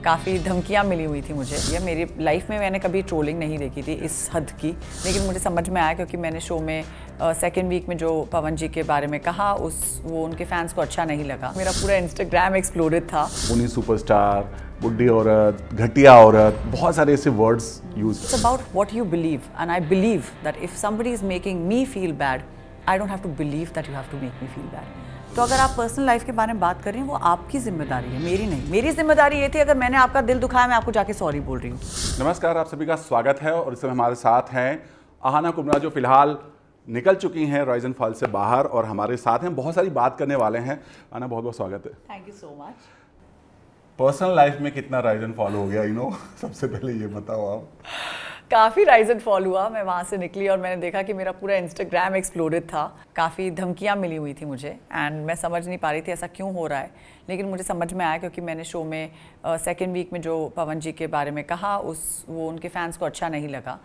काफ़ी धमकियाँ मिली हुई थी मुझे। ये मेरी लाइफ में मैंने कभी ट्रोलिंग नहीं देखी थी इस हद की, लेकिन मुझे समझ में आया क्योंकि मैंने शो में सेकेंड वीक में जो पवन जी के बारे में कहा वो उनके फैंस को अच्छा नहीं लगा। मेरा पूरा इंस्टाग्राम एक्सप्लोडेड था। उन्हीं सुपरस्टार, बुढ़ी औरत, घटिया औरत, बहुत सारे ऐसे words use. It's about what you believe and I believe that if somebody is making me feel bad, I don't have to believe that you have to make me feel bad. तो अगर आप personal life के बारे में बात कर रही हैं वो आपकी जिम्मेदारी है, मेरी नहीं। मेरी जिम्मेदारी ये थी अगर मैंने आपका दिल दुखाया मैं आपको जाके सॉरी बोल रही हूँ। नमस्कार, आप सभी का स्वागत है और इस समय हमारे साथ हैं अहाना कुमरा जो फिलहाल निकल चुकी हैं राइज एंड फॉल से बाहर और हमारे साथ हैं, बहुत सारी बात करने वाले हैं। अहाना, बहुत बहुत स्वागत है। Thank you so much. Personal life में कितना राइज एंड फॉल हो गया सबसे पहले ये बताओ आप। काफ़ी राइज एंड फॉल हुआ। मैं वहाँ से निकली और मैंने देखा कि मेरा पूरा इंस्टाग्राम एक्सप्लोडेड था। काफ़ी धमकियाँ मिली हुई थी मुझे एंड मैं समझ नहीं पा रही थी ऐसा क्यों हो रहा है, लेकिन मुझे समझ में आया क्योंकि मैंने शो में सेकेंड वीक में जो पवन जी के बारे में कहा वो उनके फैंस को अच्छा नहीं लगा,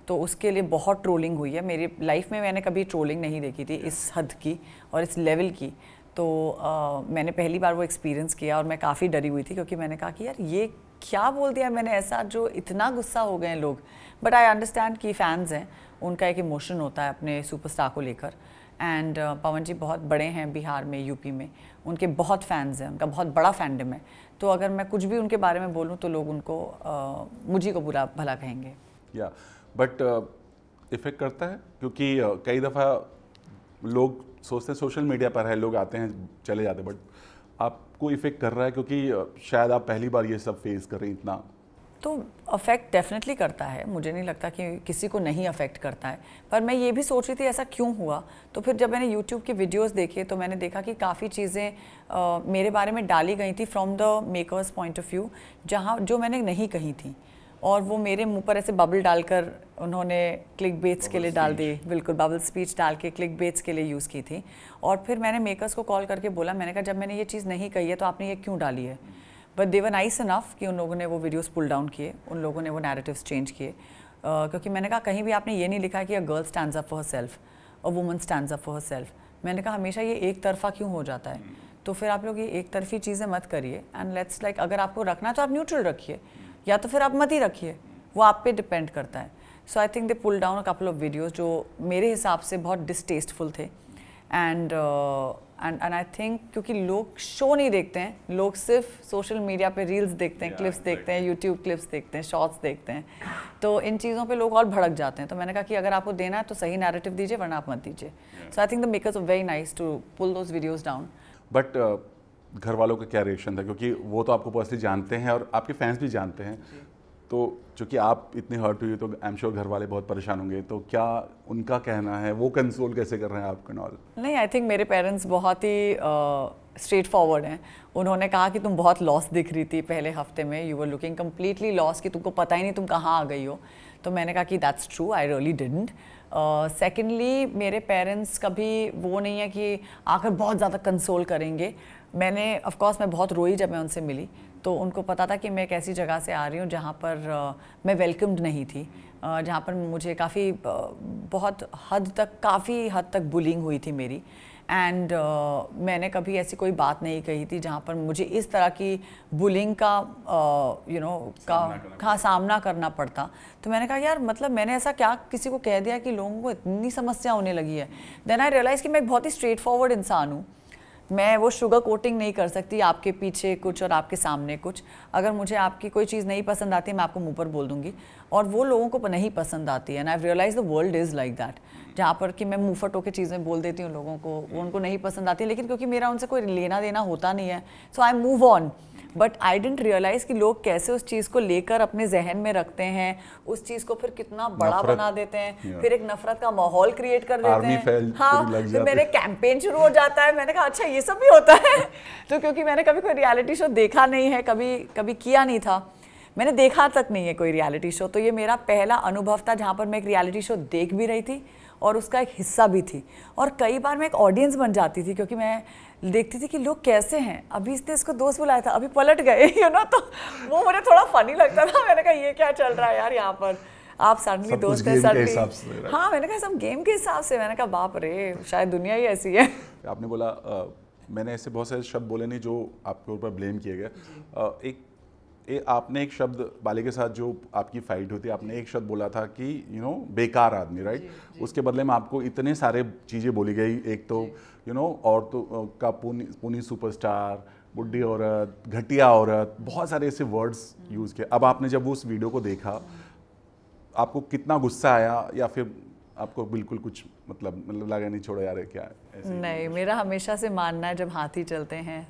तो उसके लिए बहुत ट्रोलिंग हुई है। मेरी लाइफ में मैंने कभी ट्रोलिंग नहीं देखी थी इस हद की और इस लेवल की। तो मैंने पहली बार वो एक्सपीरियंस किया और मैं काफ़ी डरी हुई थी क्योंकि मैंने कहा कि यार ये क्या बोल दिया मैंने ऐसा जो इतना गुस्सा हो गए हैं लोग। बट आई अंडरस्टैंड कि फ़ैन्स हैं, उनका एक इमोशन होता है अपने सुपरस्टार को लेकर। एंड पवन जी बहुत बड़े हैं बिहार में, यूपी में, उनके बहुत फैंस हैं, उनका बहुत बड़ा फैंडम है। तो अगर मैं कुछ भी उनके बारे में बोलूँ तो लोग उनको मुझे को बुरा भला कहेंगे। या बट इफ़ेक्ट करता है क्योंकि कई दफ़ा लोग सोचते हैं सोशल मीडिया पर है, लोग आते हैं चले जाते हैं, बट आपको इफ़ेक्ट कर रहा है क्योंकि शायद आप पहली बार ये सब फेस कर रही हैं इतना। तो अफेक्ट डेफिनेटली करता है, मुझे नहीं लगता कि किसी को नहीं अफेक्ट करता है। पर मैं ये भी सोच रही थी ऐसा क्यों हुआ। तो फिर जब मैंने यूट्यूब के वीडियोस देखे तो मैंने देखा कि काफ़ी चीज़ें मेरे बारे में डाली गई थी from the makers point of view, जो मैंने नहीं कही थी, और वो मेरे मुंह पर ऐसे बबल डालकर उन्होंने क्लिक बेट्स के लिए डाल दी। बिल्कुल बबल स्पीच डाल के क्लिक बेट्स के लिए यूज़ की थी। और फिर मैंने मेकर्स को कॉल करके बोला, मैंने कहा जब मैंने ये चीज़ नहीं कही है तो आपने ये क्यों डाली है। But they were nice enough कि उन लोगों ने वो वीडियोस पुल डाउन किए, उन लोगों ने वो नैरेटिव्स चेंज किए। क्योंकि मैंने कहा कहीं भी आपने ये नहीं लिखा है कि a girl stands up for her self, a woman stands up for her self. मैंने कहा हमेशा ये एक तरफा क्यों हो जाता है। तो फिर आप लोग ये एक तरफी चीज़ें मत करिए एंड लेट्स लाइक अगर आपको रखना है तो आप न्यूट्रल रखिए, या तो फिर आप मत ही रखिए, वो आप पे डिपेंड करता है। So I think they pull down a couple of videos जो मेरे हिसाब से बहुत डिसटेस्टफुल थे। एंड आई थिंक क्योंकि लोग शो नहीं देखते हैं, लोग सिर्फ सोशल मीडिया पे रील्स देखते हैं, क्लिप्स देखते हैं, यूट्यूब क्लिप्स देखते हैं, शॉर्ट्स देखते हैं, तो इन चीज़ों पे लोग और भड़क जाते हैं। तो मैंने कहा कि अगर आपको देना है तो सही नैरेटिव दीजिए, वरना आप मत दीजिए। So I think the makers are very nice to pull those videos down. But घर वालों का क्या रिएक्शन था, क्योंकि वो तो आपको पर्सनली जानते हैं और आपके फैंस भी जानते हैं, तो चूँकि आप इतने हर्ट हुई तो आई एम श्योर घर वाले बहुत परेशान होंगे, तो क्या उनका कहना है, वो कंसोल कैसे कर रहे हैं आपका नॉल? नहीं, आई थिंक मेरे पेरेंट्स बहुत ही स्ट्रेट फॉरवर्ड हैं। उन्होंने कहा कि तुम बहुत लॉस दिख रही थी पहले हफ्ते में, you were looking completely loss, कि तुमको पता ही नहीं तुम कहाँ आ गई हो। तो मैंने कहा कि that's true, I really didn't. Secondly मेरे पेरेंट्स कभी वो नहीं है कि आकर बहुत ज़्यादा कंसोल करेंगे। मैंने ऑफकोर्स मैं बहुत रोई जब मैं उनसे मिली, तो उनको पता था कि मैं एक ऐसी जगह से आ रही हूँ जहाँ पर मैं वेलकम्ड नहीं थी, जहाँ पर मुझे काफ़ी हद तक बुलिंग हुई थी मेरी। एंड मैंने कभी ऐसी कोई बात नहीं कही थी जहाँ पर मुझे इस तरह की बुलिंग का सामना करना पड़ता। तो मैंने कहा यार मतलब मैंने ऐसा क्या किसी को कह दिया कि लोगों को इतनी समस्या होने लगी है। देन आई रियलाइज़ कि मैं एक बहुत ही स्ट्रेट फॉरवर्ड इंसान हूँ। मैं वो शुगर कोटिंग नहीं कर सकती, आपके पीछे कुछ और आपके सामने कुछ। अगर मुझे आपकी कोई चीज़ नहीं पसंद आती मैं आपको मुंह पर बोल दूंगी, और वो लोगों को नहीं पसंद आती है। And I realise the world is like that, जहाँ पर कि मैं मुँह फट होकर चीज़ें बोल देती हूँ लोगों को, वो उनको नहीं पसंद आती, लेकिन क्योंकि मेरा उनसे कोई लेना देना होता नहीं है, so I move on. But I didn't realise कि लोग कैसे उस चीज़ को लेकर अपने जहन में रखते हैं, उस चीज़ को फिर कितना बड़ा बना देते हैं, फिर एक नफरत का माहौल क्रिएट कर देते हैं। हाँ, फिर मेरे कैंपेन शुरू हो जाता है। मैंने कहा अच्छा ये सब भी होता है। तो क्योंकि मैंने कभी कोई रियलिटी शो देखा नहीं है, कभी किया नहीं था, मैंने देखा तक नहीं है कोई रियलिटी शो, तो ये मेरा पहला अनुभव था जहाँ पर मैं एक रियलिटी शो देख भी रही थी और उसका एक हिस्सा भी थी। और कई बार मैं एक ऑडियंस बन जाती थी क्योंकि मैं देखती थी कि लोग कैसे हैं, अभी इसने इसको दोस्त बुलाया था, अभी पलट गए, तो वो मुझे थोड़ा फनी लगता था। मैंने कहा ये क्या चल रहा है यार यहाँ पर, आप सडनली दोस्त हैं सडनली। हाँ, मैंने कहा सब गेम के हिसाब से। मैंने कहा बाप रे, शायद दुनिया ही ऐसी है। आपने बोला मैंने ऐसे बहुत सारे शब्द बोले नहीं जो आपके ऊपर ब्लेम किए गए। एक आपने एक शब्द बाली के साथ जो आपकी फाइट हुई थी, आपने एक शब्द बोला था कि बेकार आदमी, राइट? उसके बदले में आपको इतने सारे चीज़ें बोली गई, एक तो औरतों का पुनी सुपरस्टार, बुढ़ी औरत, घटिया औरत, बहुत सारे ऐसे वर्ड्स यूज़ किए। अब आपने जब उस वीडियो को देखा, आपको कितना गुस्सा आया, या फिर आपको बिल्कुल कुछ मतलब लगा नहीं, छोड़ो यार क्या है? नहीं, मेरा हमेशा से मानना है जब हाथी चलते हैं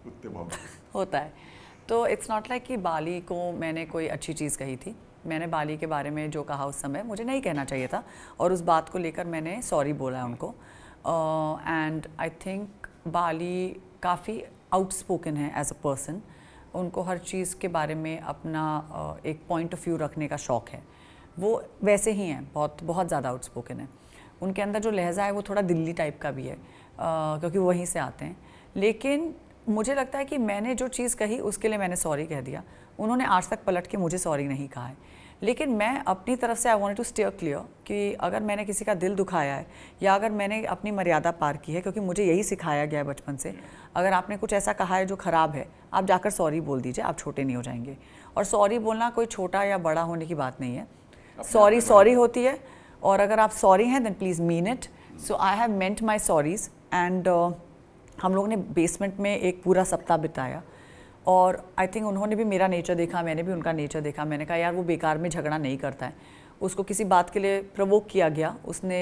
कुत्ते बहुत होता है। तो इट्स नॉट लाइक कि बाली को मैंने कोई अच्छी चीज़ कही थी। मैंने बाली के बारे में जो कहा उस समय मुझे नहीं कहना चाहिए था, और उस बात को लेकर मैंने सॉरी बोला है उनको। एंड आई थिंक बाली काफ़ी आउटस्पोकन है एज अ पर्सन। उनको हर चीज़ के बारे में अपना एक पॉइंट ऑफ व्यू रखने का शौक़ है। वो वैसे ही हैं, बहुत बहुत ज़्यादा आउटस्पोकन है। उनके अंदर जो लहजा है वो थोड़ा दिल्ली टाइप का भी है, क्योंकि वो वहीं से आते हैं। लेकिन मुझे लगता है कि मैंने जो चीज़ कही उसके लिए मैंने सॉरी कह दिया। उन्होंने आज तक पलट के मुझे सॉरी नहीं कहा है। लेकिन मैं अपनी तरफ से I wanted to steer clear कि अगर मैंने किसी का दिल दुखाया है, या अगर मैंने अपनी मर्यादा पार की है, क्योंकि मुझे यही सिखाया गया है बचपन से, अगर आपने कुछ ऐसा कहा है जो ख़राब है, आप जाकर सॉरी बोल दीजिए, आप छोटे नहीं हो जाएंगे। और सॉरी बोलना कोई छोटा या बड़ा होने की बात नहीं है। सॉरी सॉरी होती है, और अगर आप सॉरी हैं then please mean it. So I have meant my sorries. And हम लोगों ने बेसमेंट में एक पूरा सप्ताह बिताया, और आई थिंक उन्होंने भी मेरा नेचर देखा, मैंने भी उनका नेचर देखा। मैंने कहा यार वो बेकार में झगड़ा नहीं करता है, उसको किसी बात के लिए प्रवोक किया गया, उसने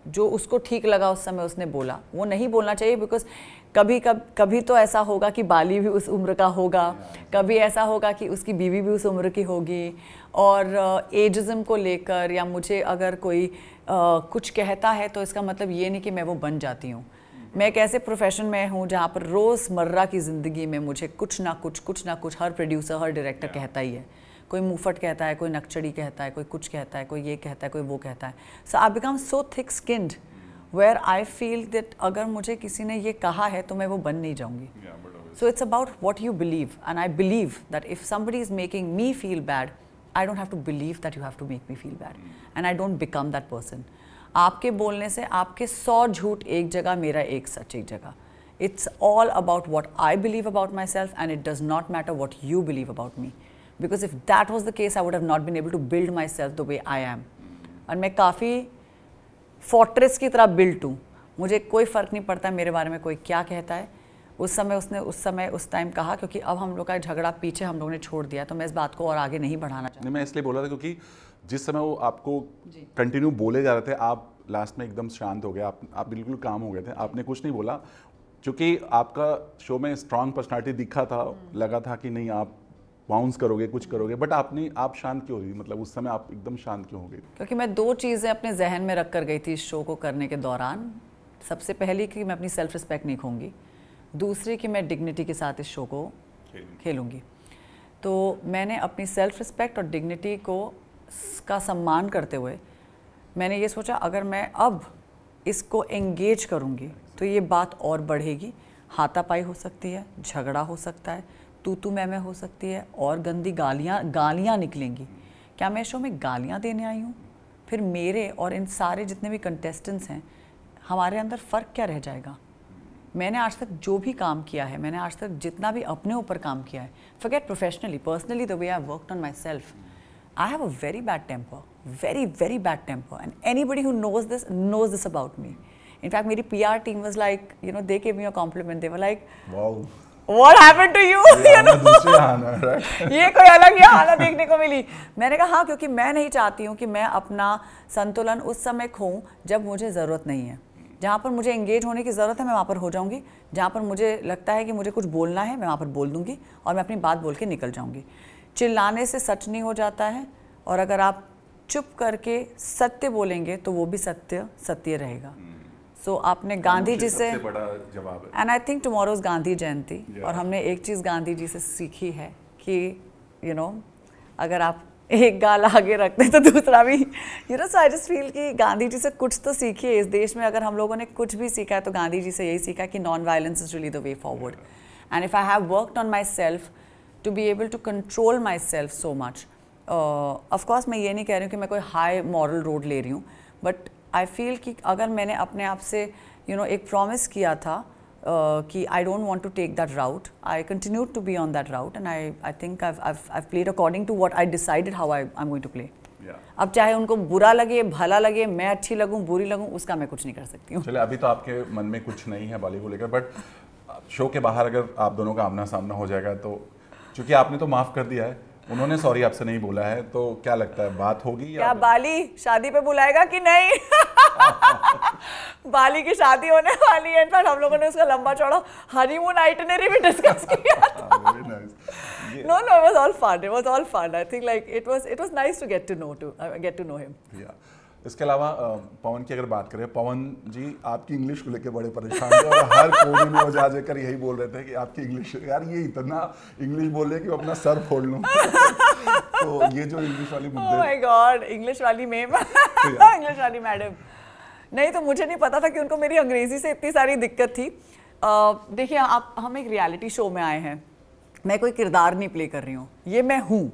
जो उसको ठीक लगा उस समय उसने बोला। वो नहीं बोलना चाहिए, बिकॉज कभी तो ऐसा होगा कि बाली भी उस उम्र का होगा, कभी ऐसा होगा कि उसकी बीवी भी उस उम्र की होगी। और एजिज्म को लेकर या मुझे अगर कोई कुछ कहता है तो इसका मतलब ये नहीं कि मैं वो बन जाती हूँ। मैं एक ऐसे प्रोफेशन में हूँ जहाँ पर रोज़मर्रा की ज़िंदगी में मुझे कुछ ना कुछ हर प्रोड्यूसर, हर डायरेक्टर कहता ही है। कोई मुंहफट कहता है, कोई नकचड़ी कहता है, कोई कुछ कहता है, कोई ये कहता है, कोई वो कहता है। So I become so thick skinned where I feel that अगर मुझे किसी ने ये कहा है तो मैं वो बन नहीं जाऊँगी। So it's about what you believe, and I believe that if somebody is making me feel bad, I don't have to believe that you have to make me feel bad, and I don't become that person. आपके बोलने से आपके 100 झूठ एक जगह, मेरा एक सच एक जगह। It's all about what I believe about myself, and it does not matter what you believe about me, because if that was the case I would have not been able to build myself the way I am. और मैं काफ़ी fortress की तरह built हूँ, मुझे कोई फ़र्क नहीं पड़ता मेरे बारे में कोई क्या कहता है। उस समय उसने उस टाइम कहा, क्योंकि अब हम लोग का झगड़ा पीछे हम लोगों ने छोड़ दिया, तो मैं इस बात को और आगे नहीं बढ़ाना चाहती। मैं इसलिए बोला था क्योंकि जिस समय वो आपको कंटिन्यू बोले जा रहे थे, आप लास्ट में एकदम शांत हो गए, आप बिल्कुल काम हो गए थे, आपने कुछ नहीं बोला। क्योंकि आपका शो में स्ट्रांग पर्सनालिटी दिखा था, लगा था कि नहीं आप बाउंस करोगे, कुछ करोगे, बट आप शांत क्यों हुई? मतलब उस समय आप एकदम शांत क्यों हो गई? क्योंकि मैं 2 चीज़ें अपने जहन में रख कर गई थी इस शो को करने के दौरान। सबसे पहली कि मैं अपनी सेल्फ रिस्पेक्ट नहीं खोऊंगी, दूसरी कि मैं डिग्निटी के साथ इस शो को खेलूँगी। तो मैंने अपनी सेल्फ रिस्पेक्ट और डिग्निटी का सम्मान करते हुए मैंने ये सोचा, अगर मैं अब इसको एंगेज करूँगी तो ये बात और बढ़ेगी, हाथापाई हो सकती है, झगड़ा हो सकता है, तू मैं हो सकती है, और गंदी गालियाँ निकलेंगी। क्या मैं शो में गालियाँ देने आई हूँ? फिर मेरे और इन सारे जितने भी कंटेस्टेंट्स हैं, हमारे अंदर फ़र्क क्या रह जाएगा? मैंने आज तक जो भी काम किया है, मैंने आज तक जितना भी अपने ऊपर काम किया है, forget professionally, personally the way I worked on my self, I have a very bad temper, very bad temper, and anybody who knows this about me. In fact, मेरी PR team was like, they gave me a compliment. They were like, wow, what happened to you? ये कोई अलग ही हालत देखने को मिली। मैंने कहा हाँ, क्योंकि मैं नहीं चाहती हूँ कि मैं अपना संतुलन उस समय खोऊं जब मुझे ज़रूरत नहीं है। जहाँ पर मुझे एंगेज होने की ज़रूरत है मैं वहाँ पर हो जाऊँगी, जहाँ पर मुझे लगता है कि मुझे कुछ बोलना है मैं वहाँ पर बोल दूँगी, और मैं अपनी बात बोल के निकल जाऊँगी। चिल्लाने से सच नहीं हो जाता है, और अगर आप चुप करके सत्य बोलेंगे तो वो भी सत्य रहेगा। सो आपने गांधी जी से, बड़ा जवाब है। And I think tomorrow is Gandhi Jayanti, और हमने एक चीज़ गांधी जी से सीखी है कि अगर आप एक गाल आगे रखते तो दूसरा भी, सो आई जस्ट फील कि गांधी जी से कुछ तो सीखिए। इस देश में अगर हम लोगों ने कुछ भी सीखा है तो गांधी जी से यही सीखा कि non violence is really the way forward. And if I have worked on myself to be able to control myself so much, of course मैं ये नहीं कह रही हूँ कि मैं कोई हाई मॉरल रोड ले रही हूँ, बट आई फील कि अगर मैंने अपने आप से एक प्रॉमिस किया था कि I don't want to take that route. I continued to be on that route, and I think I've played according to what I decided how I'm going to play. अब चाहे उनको बुरा लगे, भला लगे, मैं अच्छी लगूं, बुरी लगूं, उसका मैं कुछ नहीं कर सकती हूँ। चलिए, अभी तो आपके मन में कुछ नहीं है बाली को लेकर, बट शो के बाहर अगर आप दोनों का आमना सामना हो जाएगा तो, क्योंकि आपने तो माफ कर दिया है, उन्होंने सॉरी आपसे नहीं बोला है, तो क्या लगता है बात होगी या क्या बाली शादी पे बुलाएगा कि नहीं? बाली की शादी होने वाली है, इनफैक्ट हम लोगों ने उसका लंबा चौड़ा हनीमून आइटिनरी भी डिस्कस किया था। No, it was all fun. It was all fun. I think like it was nice to get to know him. Yeah. इसके अलावा पवन की अगर बात करें, पवन जी आपकी इंग्लिश को लेकर बड़े परेशान थे और हर कोने में वो जा जाकर यही बोल रहे थे कि आपकी इंग्लिश, यार ये इतना इंग्लिश बोल रहे कि वो अपना सर फोड़ लूं। तो ये जो इंग्लिश वाली मुद्दे, ओह माय गॉड, इंग्लिश वाली मेम, इंग्लिश वाली मैडम, नहीं तो मुझे नहीं पता था कि उनको मेरी अंग्रेजी से इतनी सारी दिक्कत थी। देखिए, हम एक रियलिटी शो में आए हैं, मैं कोई किरदार नहीं प्ले कर रही हूँ, ये मैं हूँ,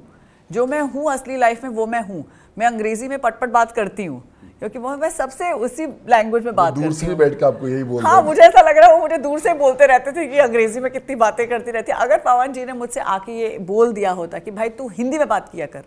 जो मैं हूँ असली लाइफ में वो मैं हूँ। मैं अंग्रेजी में पट बात करती हूँ क्योंकि वो मैं सबसे उसी लैंग्वेज में बात करती हूँ। दूर से बैठ के आपको यही बोल रहे हैं। हाँ, मुझे ऐसा लग रहा है वो मुझे दूर से बोलते रहते थे कि अंग्रेजी में कितनी बातें करती रहती है। अगर पवन जी ने मुझसे आके ये बोल दिया होता कि भाई तू हिंदी में बात किया कर,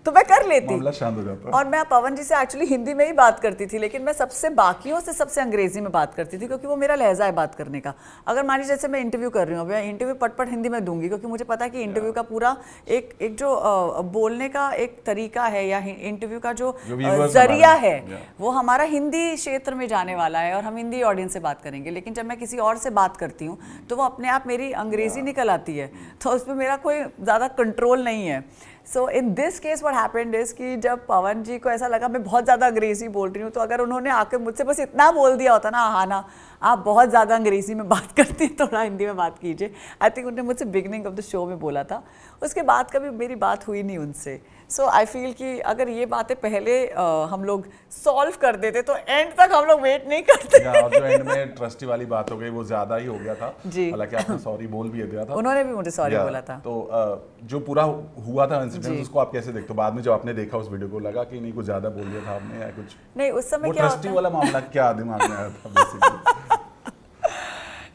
तो मैं कर लेती, मामला शांत हो जाता। और मैं पवन जी से एक्चुअली हिंदी में ही बात करती थी, लेकिन मैं सबसे बाकियों से सबसे अंग्रेजी में बात करती थी क्योंकि वो मेरा लहजा है बात करने का। अगर मान लीजिए जैसे मैं इंटरव्यू कर रही हूँ, मैं इंटरव्यू पट हिंदी में दूंगी क्योंकि मुझे पता है कि इंटरव्यू का पूरा एक जो बोलने का एक तरीका है या इंटरव्यू का जो जरिया है वो हमारा हिंदी क्षेत्र में जाने वाला है और हम हिंदी ऑडियंस से बात करेंगे। लेकिन जब मैं किसी और से बात करती हूँ तो वो अपने आप मेरी अंग्रेजी निकल आती है, तो उसमें मेरा कोई ज़्यादा कंट्रोल नहीं है। So in this case what happened is कि जब पवन जी को ऐसा लगा मैं बहुत ज़्यादा अंग्रेज़ी बोल रही हूँ, तो अगर उन्होंने आके मुझसे बस इतना बोल दिया होता ना, हाँ ना आप बहुत ज़्यादा अंग्रेज़ी में बात करती हैं, थोड़ा हिंदी में बात कीजिए। आई थिंक उन्होंने मुझसे बिगनिंग ऑफ द शो में बोला था, उसके बाद कभी मेरी बात हुई नहीं उनसे। सो आई फील कि अगर ये बातें पहले हम लोग सॉल्व कर देते तो एंड तक हम लोग वेट नहीं करते। और जो एंड में ट्रस्टी वाली बात हो गई वो ज़्यादा ही हो गया था, हालांकि आपने सॉरी बोल भी दिया था, उन्होंने भी मुझे सॉरी बोला था। तो जो पूरा हुआ था इंसिडेंट, उसको आप कैसे देखते हो? बाद में जब आपने देखा उस वीडियो को, लगा कि नहीं कुछ ज़्यादा बोल दिया था आपने या कुछ नहीं? उस समय क्या ट्रस्टी वाला मामला क्या दिमाग में आया था बेसिकली?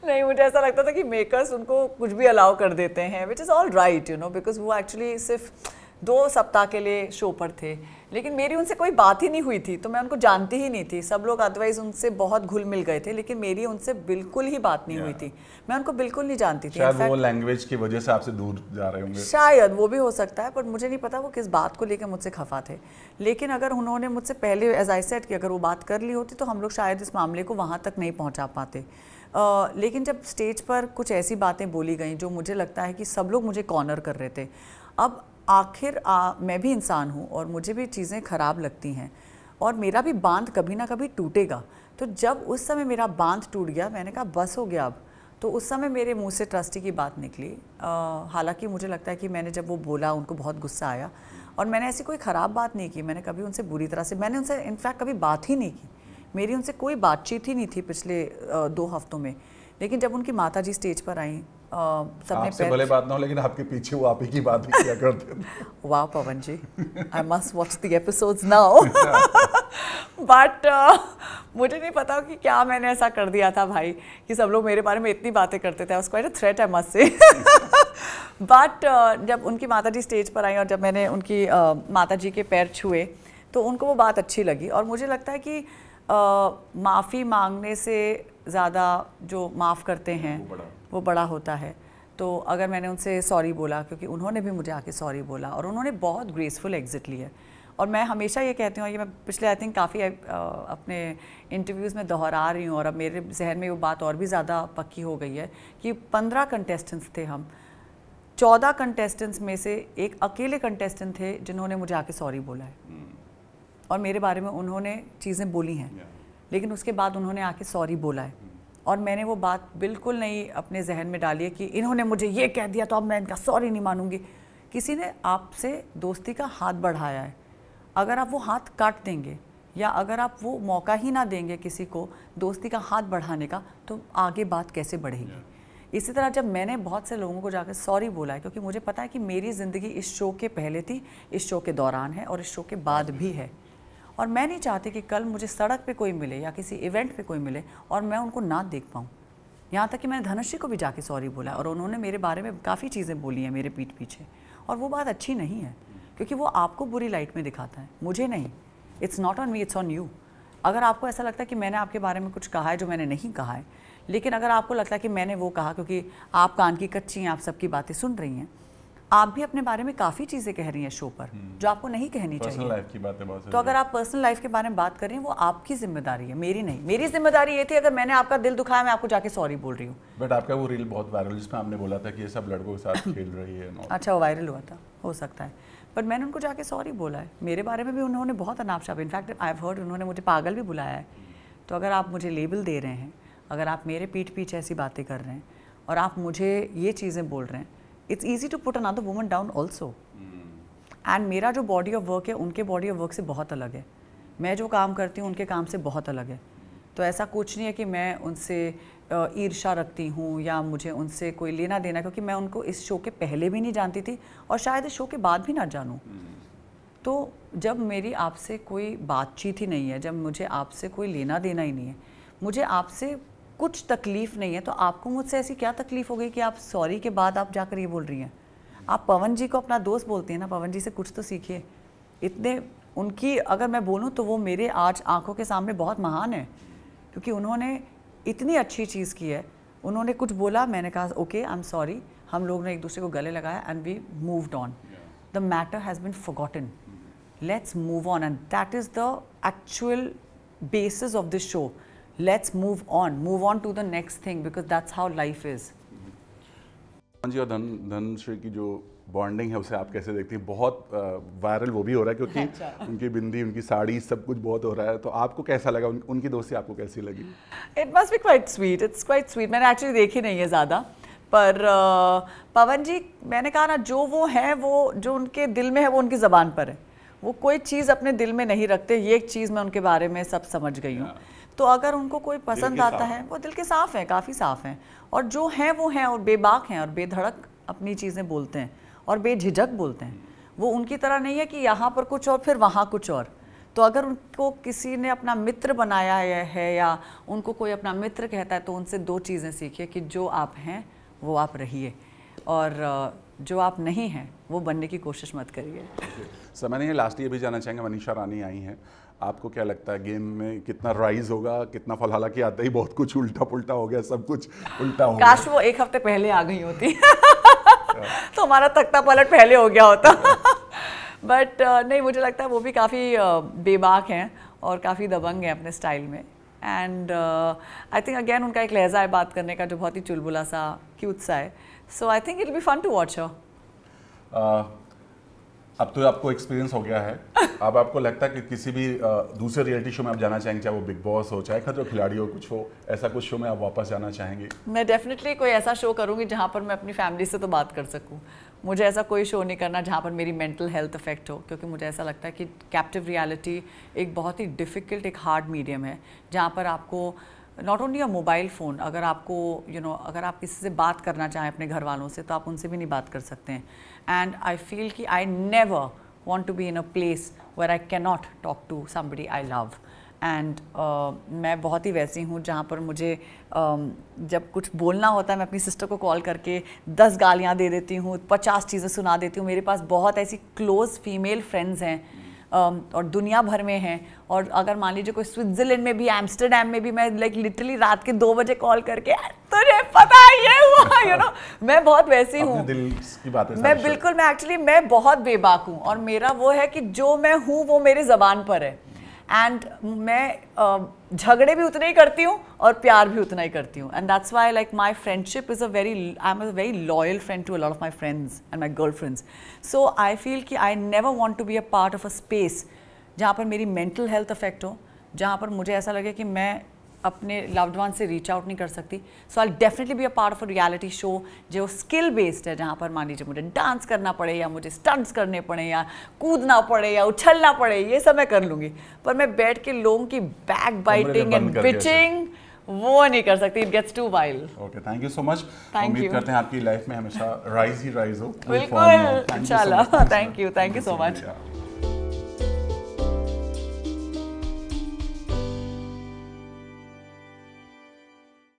नहीं, मुझे ऐसा लगता था कि मेकर्स उनको कुछ भी अलाउ कर देते हैं, which is all right you know, because वो एक्चुअली सिर्फ 2 सप्ताह के लिए शो पर थे, लेकिन मेरी उनसे कोई बात ही नहीं हुई थी, तो मैं उनको जानती ही नहीं थी। सब लोग अदरवाइज उनसे बहुत घुल मिल गए थे, लेकिन मेरी उनसे बिल्कुल ही बात नहीं हुई थी, मैं उनको बिल्कुल नहीं जानती थी। शायद वो लैंग्वेज की वजह से आपसे दूर जा रहे होंगे, शायद वो भी हो सकता है, पर मुझे नहीं पता वो किस बात को लेकर मुझसे खफा थे। लेकिन अगर उन्होंने मुझसे पहले एज आई सेड कि अगर वो बात कर ली होती तो हम लोग शायद इस मामले को वहाँ तक नहीं पहुँचा पाते। लेकिन जब स्टेज पर कुछ ऐसी बातें बोली गई जो मुझे लगता है कि सब लोग मुझे कॉर्नर कर रहे थे, अब आखिर मैं भी इंसान हूँ और मुझे भी चीज़ें ख़राब लगती हैं और मेरा भी बांध कभी ना कभी टूटेगा। तो जब उस समय मेरा बांध टूट गया, मैंने कहा बस हो गया अब, तो उस समय मेरे मुंह से ट्रस्टी की बात निकली। हालांकि मुझे लगता है कि मैंने जब वो बोला उनको बहुत गुस्सा आया, और मैंने ऐसी कोई ख़राब बात नहीं की, मैंने कभी उनसे बुरी तरह से, मैंने उनसे इनफैक्ट कभी बात ही नहीं की, मेरी उनसे कोई बातचीत ही नहीं थी पिछले 2 हफ्तों में। लेकिन जब उनकी माता जी स्टेज पर आई, सबने आपसे भले बात ना हो लेकिन आपके पीछे वो आप ही की बात भी किया करते थे। वाह Pawan ji, I must watch the episodes now. But मुझे नहीं पता कि क्या मैंने ऐसा कर दिया था भाई कि सब लोग मेरे बारे में इतनी बातें करते थे। Quite a threat I must say. But जब उनकी माता जी स्टेज पर आई और जब मैंने उनकी माता जी के पैर छुए तो उनको वो बात अच्छी लगी। और मुझे लगता है कि माफ़ी मांगने से ज़्यादा जो माफ़ करते हैं वो बड़ा होता है। तो अगर मैंने उनसे सॉरी बोला, क्योंकि उन्होंने भी मुझे आके सॉरी बोला और उन्होंने बहुत ग्रेसफुल एग्जिट लिया। और मैं हमेशा ये कहती हूँ, ये मैं पिछले आई थिंक काफ़ी अपने इंटरव्यूज़ में दोहरा रही हूँ और अब मेरे जहन में वो बात और भी ज़्यादा पक्की हो गई है कि 15 कंटेस्टेंट्स थे हम, 14 कंटेस्टेंट्स में से एक अकेले कंटेस्टेंट थे जिन्होंने मुझे आके सॉरी बोला है और मेरे बारे में उन्होंने चीज़ें बोली हैं, लेकिन उसके बाद उन्होंने आके सॉरी बोला है। और मैंने वो बात बिल्कुल नहीं अपने जहन में डाली है कि इन्होंने मुझे ये कह दिया तो अब मैं इनका सॉरी नहीं मानूंगी। किसी ने आपसे दोस्ती का हाथ बढ़ाया है, अगर आप वो हाथ काट देंगे या अगर आप वो मौका ही ना देंगे किसी को दोस्ती का हाथ बढ़ाने का, तो आगे बात कैसे बढ़ेगी। इसी तरह जब मैंने बहुत से लोगों को जाकर सॉरी बोला है, क्योंकि मुझे पता है कि मेरी ज़िंदगी इस शो के पहले थी, इस शो के दौरान है और इस शो के बाद भी है, और मैं नहीं चाहती कि कल मुझे सड़क पे कोई मिले या किसी इवेंट पे कोई मिले और मैं उनको ना देख पाऊँ। यहाँ तक कि मैंने धनुश्री को भी जाके सॉरी बोला और उन्होंने मेरे बारे में काफ़ी चीज़ें बोली हैं मेरे पीठ पीछे, और वो बात अच्छी नहीं है क्योंकि वो आपको बुरी लाइट में दिखाता है, मुझे नहीं। It's not on me, it's on you. अगर आपको ऐसा लगता है कि मैंने आपके बारे में कुछ कहा है जो मैंने नहीं कहा है, लेकिन अगर आपको लगता है कि मैंने वो कहा क्योंकि आप कान की कच्ची हैं, आप सबकी बातें सुन रही हैं, आप भी अपने बारे में काफ़ी चीज़ें कह रही हैं शो पर जो आपको नहीं कहनी चाहिए। लाइफ की बातें बहुत, तो अगर आप पर्सनल लाइफ के बारे में बात कर रही हैं, वो आपकी जिम्मेदारी है, मेरी नहीं। मेरी जिम्मेदारी ये थी अगर मैंने आपका दिल दुखाया, मैं आपको जाके सॉरी बोल रही हूँ। बट आपका वो रील बहुत वायरल जिसमें आपने बोला था कि ये सब लड़कों के साथ खेल रही है। अच्छा, वो वायरल हुआ था, हो सकता है, बट मैंने उनको जाके सॉरी बोला है। मेरे बारे में भी उन्होंने बहुत अनाप-शनाप, इनफैक्ट आई हैव हर्ड उन्होंने मुझे पागल भी बुलाया है। तो अगर आप मुझे लेबल दे रहे हैं, अगर आप मेरे पीठ पीछे ऐसी बातें कर रहे हैं और आप मुझे ये चीज़ें बोल रहे हैं, it's easy to put another woman down also. And मेरा जो बॉडी ऑफ वर्क है उनके बॉडी ऑफ वर्क से बहुत अलग है। मैं जो काम करती हूँ उनके काम से बहुत अलग है। तो ऐसा कुछ नहीं है कि मैं उनसे ईर्ष्या रखती हूँ या मुझे उनसे कोई लेना देना, क्योंकि मैं उनको इस शो के पहले भी नहीं जानती थी और शायद इस शो के बाद भी ना जानूँ। तो जब मेरी आपसे कोई बातचीत ही नहीं है, जब मुझे आपसे कोई लेना देना ही नहीं है, मुझे आपसे कुछ तकलीफ़ नहीं है, तो आपको मुझसे ऐसी क्या तकलीफ़ हो गई कि आप सॉरी के बाद आप जाकर ये बोल रही हैं? आप पवन जी को अपना दोस्त बोलती हैं ना, पवन जी से कुछ तो सीखिए। इतने उनकी अगर मैं बोलूँ तो वो मेरे आज आंखों के सामने बहुत महान है, क्योंकि उन्होंने इतनी अच्छी चीज़ की है। उन्होंने कुछ बोला, मैंने कहा ओके आई एम सॉरी, हम लोग ने एक दूसरे को गले लगाया and we moved on. The matter has been forgotten, let's move on, and that is the actual basis of this show. Let's move on to the next thing because that's how life is. जी, और धनश्री की जो bonding है उसे आप कैसे देखती हैं? बहुत वायरल वो भी हो रहा है क्योंकि अच्छा। उनकी बिंदी, उनकी साड़ी, सब कुछ बहुत हो रहा है। तो आपको कैसा लगा? उनकी दोस्ती आपको कैसी लगी? It must be quite sweet. It's quite sweet. मैंने एक्चुअली देखी नहीं है ज़्यादा, पर पवन जी, मैंने कहा ना, जो वो है, वो जो उनके दिल में है वो उनकी ज़बान पर है। वो कोई चीज़ अपने दिल में नहीं रखते। ये एक चीज़ मैं उनके बारे में सब समझ गई हूँ। तो अगर उनको कोई पसंद आता है, वो दिल के साफ़ हैं, काफ़ी साफ़ हैं, और जो हैं वो हैं, और बेबाक हैं, और बेधड़क अपनी चीज़ें बोलते हैं और बेझिझक बोलते हैं। वो उनकी तरह नहीं है कि यहाँ पर कुछ और फिर वहाँ कुछ और। तो अगर उनको किसी ने अपना मित्र बनाया है या उनको कोई अपना मित्र कहता है, तो उनसे दो चीज़ें सीखिए कि जो आप हैं वो आप रहिए, और जो आप नहीं हैं वो बनने की कोशिश मत करिए। सर, मैंने ये लास्ट ये भी जानना चाहेंगे, मनीषा रानी आई हैं, आपको क्या लगता है गेम में कितना राइज होगा, कितना फल? हालांकि आते ही बहुत कुछ उल्टा पुल्टा हो गया, सब कुछ उल्टा हो गया। काश वो एक हफ्ते पहले आ गई होती तो हमारा तख्ता पलट पहले हो गया होता बट नहीं, मुझे लगता है वो भी काफ़ी बेबाक हैं और काफ़ी दबंग हैं अपने स्टाइल में। एंड आई थिंक अगेन उनका एक लहजा है बात करने का जो बहुत ही चुलबुला सा, क्यूट सा है। So I think it will be fun to watch her. अब तो आपको एक्सपीरियंस हो गया है, अब आपको लगता है कि किसी भी दूसरे रियलिटी शो में आप जाना चाहेंगे, चाहे वो बिग बॉस हो, चाहे खतरों के खिलाड़ी हो, कुछ हो, ऐसा कुछ शो में आप वापस जाना चाहेंगे? मैं डेफिनेटली कोई ऐसा शो करूँगी जहाँ पर मैं अपनी फैमिली से तो बात कर सकूँ। मुझे ऐसा कोई शो नहीं करना जहाँ पर मेरी मेंटल हेल्थ अफेक्ट हो, क्योंकि मुझे ऐसा लगता है कि कैप्टिव रियलिटी एक बहुत ही डिफ़िकल्ट, एक हार्ड मीडियम है, जहाँ पर आपको not only a mobile phone, अगर आपको अगर आप किसी से बात करना चाहें अपने घर वालों से, तो आप उनसे भी नहीं बात कर सकते हैं। एंड आई फील कि I never want to be in a place where I cannot talk to somebody I love. And मैं बहुत ही वैसी हूँ जहाँ पर मुझे जब कुछ बोलना होता है, मैं अपनी सिस्टर को कॉल करके 10 गालियाँ दे देती हूँ, 50 चीज़ें सुना देती हूँ। मेरे पास बहुत ऐसी क्लोज़ फीमेल फ्रेंड्स हैं और दुनिया भर में हैं, और अगर मान लीजिए कोई स्विट्ज़रलैंड में भी, एम्स्टरडेम में भी, मैं लाइक लिटरली रात के 2 बजे कॉल करके, तुझे पता है ये हुआ, मैं बहुत वैसी हूँ। दिल की बातें मैं बिल्कुल, मैं बहुत बेबाक हूँ, और मेरा वो है कि जो मैं हूँ वो मेरी ज़बान पर है। एंड मैं झगड़े भी उतने ही करती हूँ और प्यार भी उतना ही करती हूँ। And that's why like my friendship is I am a very loyal friend to a lot of my friends and my girl friends. So I feel कि I never want to be a part of a space जहाँ पर मेरी mental health affect हो, जहाँ पर मुझे ऐसा लगे कि मैं अपने लव्ड वन से रीच आउट नहीं कर सकती। So I definitely be a part of a reality show जो स्किल बेस्ड है, जहाँ पर मान लीजिए मुझे डांस करना पड़े या मुझे स्टंट्स करने पड़े या कूदना पड़े या उछलना पड़े, ये सब मैं कर लूँगी, पर मैं बैठ के लोगों की बैक बाइटिंग एंड बिचिंग वो नहीं कर सकती। It gets too wild. Okay, thank you so much. Thank उम्मीद you. करते हैं आपकी लाइफ में हमेशा राइज ही राइज हो। बिल्कुल, इंशाल्लाह। Thank you so much.